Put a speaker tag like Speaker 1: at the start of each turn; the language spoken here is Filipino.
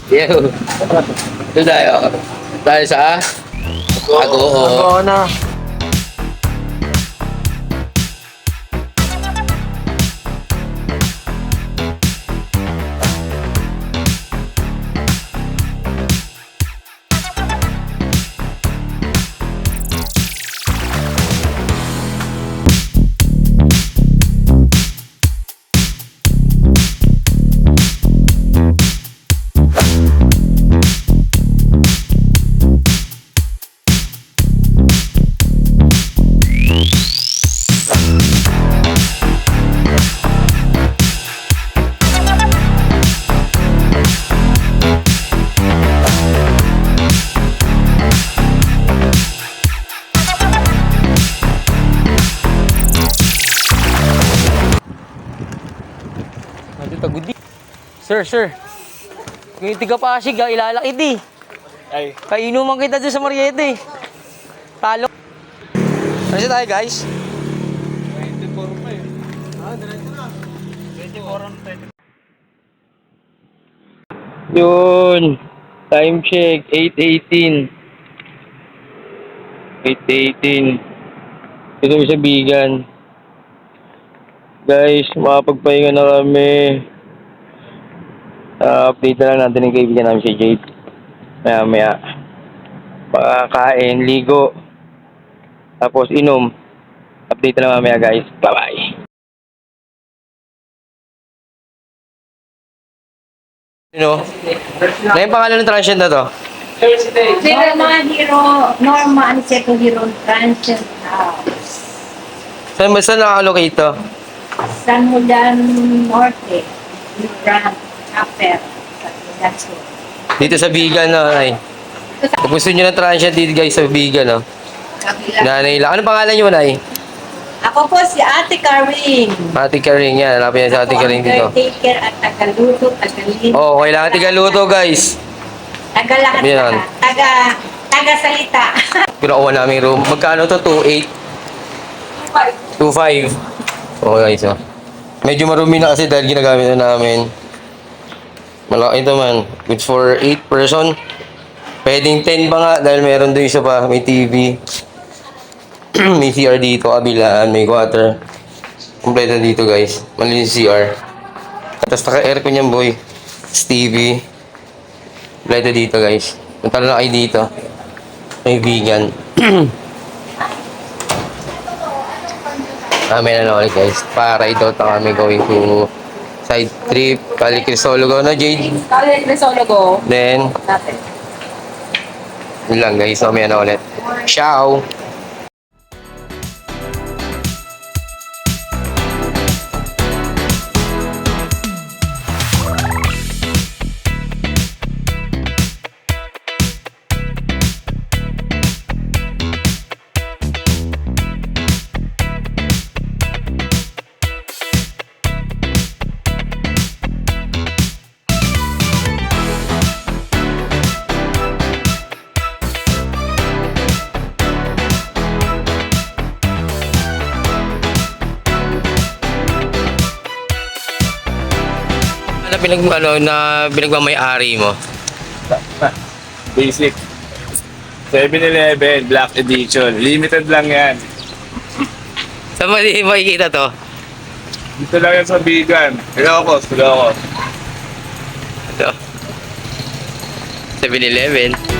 Speaker 1: Yo. Ito tayo. Tayo sa Agoo.
Speaker 2: Ako na. Nandito gudi. Sir. Ngayon tiga Pasig ilalaki di.
Speaker 3: Ay,
Speaker 2: Kainuman kita dyan sa Mariete. Talo. Ano siya tayo guys?
Speaker 3: 24 pa eh. Diretso na. 24 ang pwede.
Speaker 1: Yun. Time check. 8:18. 8:18. Ito kami sa Bigan. Guys, makapagpahinga na kami. Update na lang natin yung kaibigan namin si Jade. Maya. Pakakain, ligo. Tapos inom. Update na lang mamaya guys. Bye-bye. Ano? Ano yung pangalan ng transient na to?
Speaker 4: Norma Aniceto Hero Transient House.
Speaker 1: Saan naka-allocate to?
Speaker 4: San Julian Norte, Grand, Upper, San Julian Sur.
Speaker 1: Dito sa Bigan, no? Ay. Kung gusto nyo ng transient dito guys sa Bigan, no?
Speaker 4: Kabila.
Speaker 1: Nanay lang. Anong pangalan nyo, Nay?
Speaker 4: Ako po si Ate Karing.
Speaker 1: Ate Karing yan. Hanapin yan sa Ate Karing dito.
Speaker 4: Caretaker at tagaluto, tagalin.
Speaker 1: Oh, kailangan tigaluto guys.
Speaker 4: Tagalahat
Speaker 1: Yan.
Speaker 4: taga-salita.
Speaker 1: Pinakuha namin room. Magkano to? 2.8? 2.5. Okay guys, oh. Medyo marumi na kasi dahil ginagamit na namin. Malaki ito man. Good for 8 person. Pwedeng 10 pa nga dahil meron doon isa pa. May TV. May CR dito, kabilaan. May water. Kompleto dito guys. Malinis CR. Tapos naka-aircon yan boy. Tapos TV. Kompleto dito guys. Punta na kayo dito. May vegan. May na ulit guys. Para ito kami going to side trip. Kali Crisologo na Jade.
Speaker 4: Kali Crisologo.
Speaker 1: Then,
Speaker 4: Natin.
Speaker 1: yun lang guys. May na ulit. Ciao! Na pinagmamayari mo?
Speaker 3: Basic. 7-Eleven, Black Edition. Limited lang yan.
Speaker 1: Saan makikita to?
Speaker 3: Dito lang yan sa Bigan. Ilocos.
Speaker 1: Ito. 7-Eleven.